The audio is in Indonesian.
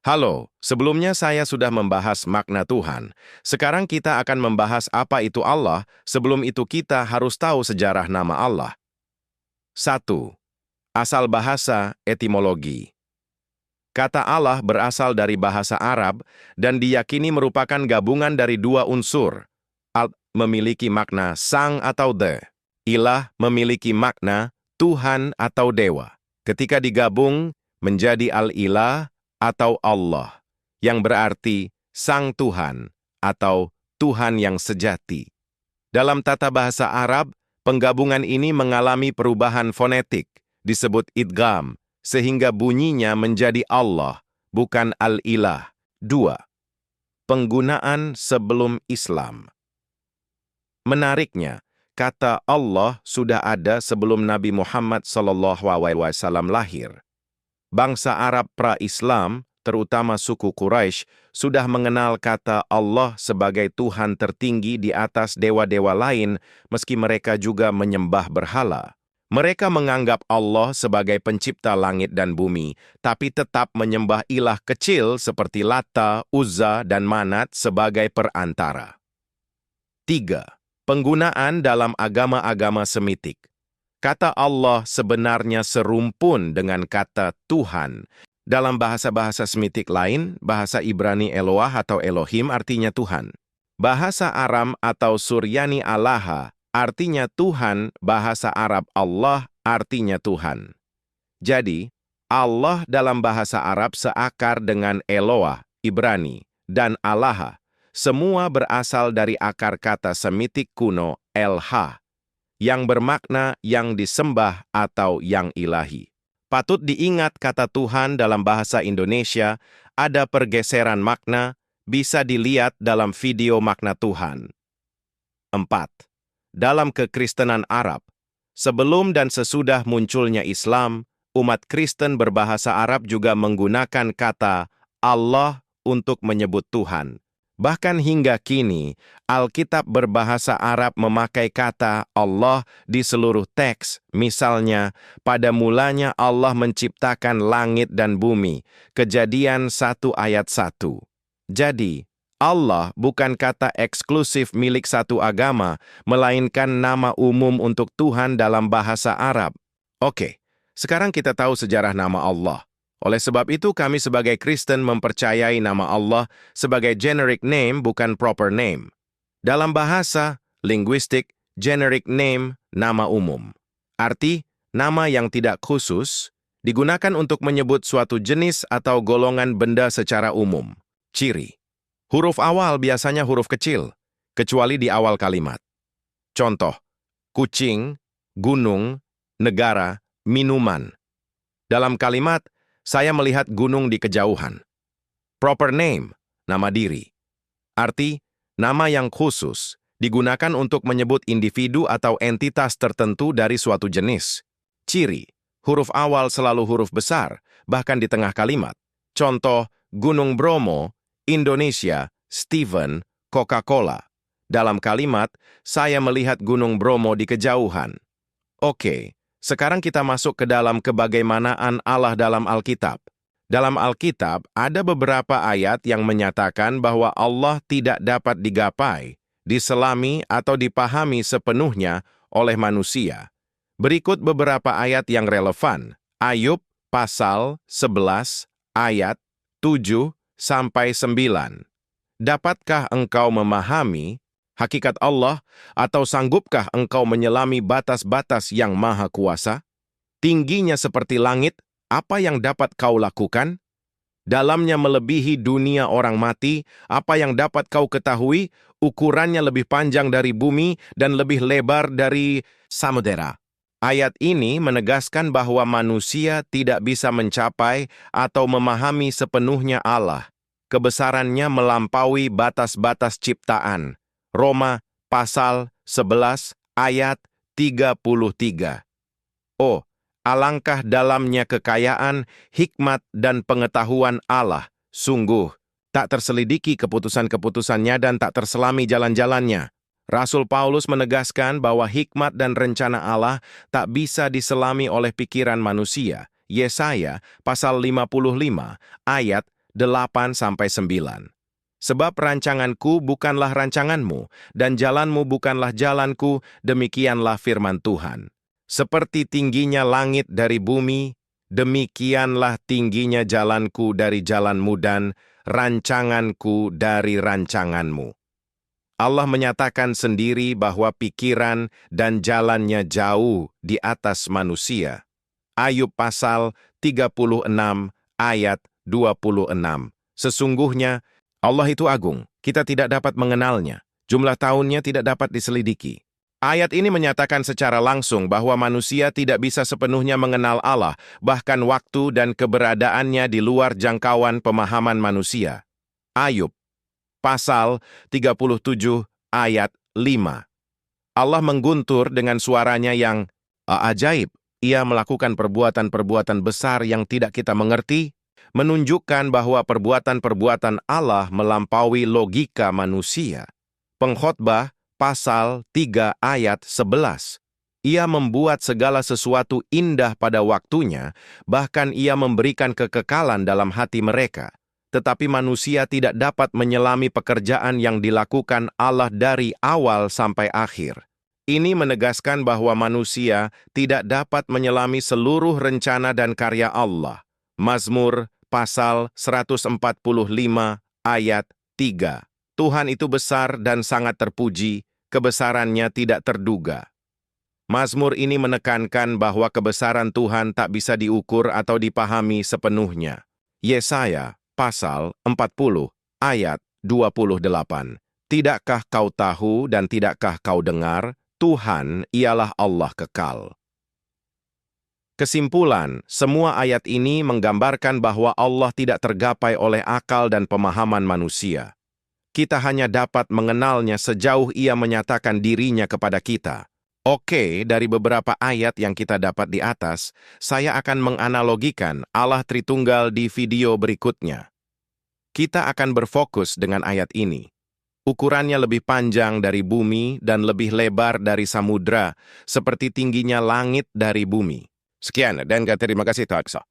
Halo, sebelumnya saya sudah membahas makna Tuhan. Sekarang kita akan membahas apa itu Allah, sebelum itu kita harus tahu sejarah nama Allah. 1. Asal bahasa, etimologi. Kata Allah berasal dari bahasa Arab dan diyakini merupakan gabungan dari dua unsur. Al memiliki makna sang atau the. Ilah memiliki makna Tuhan atau dewa. Ketika digabung menjadi al-ilah atau Allah, yang berarti sang Tuhan atau Tuhan yang sejati. Dalam tata bahasa Arab, penggabungan ini mengalami perubahan fonetik, disebut idgham, sehingga bunyinya menjadi Allah, bukan al-ilah. 2. Penggunaan sebelum Islam. Menariknya, kata Allah sudah ada sebelum Nabi Muhammad SAW lahir. Bangsa Arab pra-Islam, terutama suku Quraisy, sudah mengenal kata Allah sebagai Tuhan tertinggi di atas dewa-dewa lain, meski mereka juga menyembah berhala. Mereka menganggap Allah sebagai pencipta langit dan bumi, tapi tetap menyembah ilah kecil seperti Lata, Uzza, dan Manat sebagai perantara. 3. Penggunaan dalam agama-agama Semitik. Kata Allah sebenarnya serumpun dengan kata Tuhan. Dalam bahasa-bahasa Semitik lain, bahasa Ibrani Eloah atau Elohim artinya Tuhan. Bahasa Aram atau Suryani Allaha artinya Tuhan, bahasa Arab Allah artinya Tuhan. Jadi, Allah dalam bahasa Arab seakar dengan Eloah, Ibrani, dan Allaha. Semua berasal dari akar kata Semitik kuno Elha, yang bermakna yang disembah atau yang ilahi. Patut diingat kata Tuhan dalam bahasa Indonesia ada pergeseran makna, bisa dilihat dalam video makna Tuhan. 4. Dalam kekristenan Arab, sebelum dan sesudah munculnya Islam, umat Kristen berbahasa Arab juga menggunakan kata Allah untuk menyebut Tuhan. Bahkan hingga kini, Alkitab berbahasa Arab memakai kata Allah di seluruh teks. Misalnya, pada mulanya Allah menciptakan langit dan bumi. Kejadian 1 ayat 1. Jadi, Allah bukan kata eksklusif milik satu agama, melainkan nama umum untuk Tuhan dalam bahasa Arab. Oke, sekarang kita tahu sejarah nama Allah. Oleh sebab itu, kami sebagai Kristen mempercayai nama Allah sebagai generic name, bukan proper name. Dalam bahasa, linguistik, generic name, nama umum. Arti, nama yang tidak khusus, digunakan untuk menyebut suatu jenis atau golongan benda secara umum. Ciri. Huruf awal biasanya huruf kecil, kecuali di awal kalimat. Contoh, kucing, gunung, negara, minuman. Dalam kalimat, saya melihat gunung di kejauhan. Proper name, nama diri. Arti, nama yang khusus, digunakan untuk menyebut individu atau entitas tertentu dari suatu jenis. Ciri, huruf awal selalu huruf besar, bahkan di tengah kalimat. Contoh, Gunung Bromo, Indonesia, Steven, Coca-Cola. Dalam kalimat, saya melihat Gunung Bromo di kejauhan. Oke. Sekarang kita masuk ke dalam kebagaimanaan Allah dalam Alkitab. Dalam Alkitab, ada beberapa ayat yang menyatakan bahwa Allah tidak dapat digapai, diselami atau dipahami sepenuhnya oleh manusia. Berikut beberapa ayat yang relevan. Ayub, pasal 11, ayat 7-9. Dapatkah engkau memahami hakikat Allah, atau sanggupkah engkau menyelami batas-batas yang maha kuasa? Tingginya seperti langit, apa yang dapat kau lakukan? Dalamnya melebihi dunia orang mati, apa yang dapat kau ketahui? Ukurannya lebih panjang dari bumi dan lebih lebar dari samudera. Ayat ini menegaskan bahwa manusia tidak bisa mencapai atau memahami sepenuhnya Allah. Kebesarannya melampaui batas-batas ciptaan. Roma, pasal 11, ayat 33. Oh, alangkah dalamnya kekayaan, hikmat, dan pengetahuan Allah. Sungguh, tak terselidiki keputusan-keputusannya dan tak terselami jalan-jalannya. Rasul Paulus menegaskan bahwa hikmat dan rencana Allah tak bisa diselami oleh pikiran manusia. Yesaya, pasal 55, ayat 8-9. Sebab rancanganku bukanlah rancanganmu, dan jalanmu bukanlah jalanku, demikianlah firman Tuhan. Seperti tingginya langit dari bumi, demikianlah tingginya jalanku dari jalanmu dan rancanganku dari rancanganmu. Allah menyatakan sendiri bahwa pikiran dan jalannya jauh di atas manusia. Ayub pasal 36 ayat 26. Sesungguhnya Allah itu agung, kita tidak dapat mengenalnya. Jumlah tahunnya tidak dapat diselidiki. Ayat ini menyatakan secara langsung bahwa manusia tidak bisa sepenuhnya mengenal Allah, bahkan waktu dan keberadaannya di luar jangkauan pemahaman manusia. Ayub pasal 37 ayat 5. Allah mengguntur dengan suaranya yang ajaib. Ia melakukan perbuatan-perbuatan besar yang tidak kita mengerti, menunjukkan bahwa perbuatan-perbuatan Allah melampaui logika manusia. Pengkhotbah pasal 3 ayat 11. Ia membuat segala sesuatu indah pada waktunya, bahkan ia memberikan kekekalan dalam hati mereka. Tetapi manusia tidak dapat menyelami pekerjaan yang dilakukan Allah dari awal sampai akhir. Ini menegaskan bahwa manusia tidak dapat menyelami seluruh rencana dan karya Allah. Mazmur pasal 145 ayat 3. Tuhan itu besar dan sangat terpuji, kebesarannya tidak terduga. Mazmur ini menekankan bahwa kebesaran Tuhan tak bisa diukur atau dipahami sepenuhnya. Yesaya pasal 40 ayat 28. Tidakkah kau tahu dan tidakkah kau dengar? Tuhan ialah Allah kekal. Kesimpulan, semua ayat ini menggambarkan bahwa Allah tidak tergapai oleh akal dan pemahaman manusia. Kita hanya dapat mengenalnya sejauh ia menyatakan dirinya kepada kita. Oke, dari beberapa ayat yang kita dapat di atas, saya akan menganalogikan Allah Tritunggal di video berikutnya. Kita akan berfokus dengan ayat ini. Ukurannya lebih panjang dari bumi dan lebih lebar dari samudra, seperti tingginya langit dari bumi. Sekian, dan terima kasih, Taksa.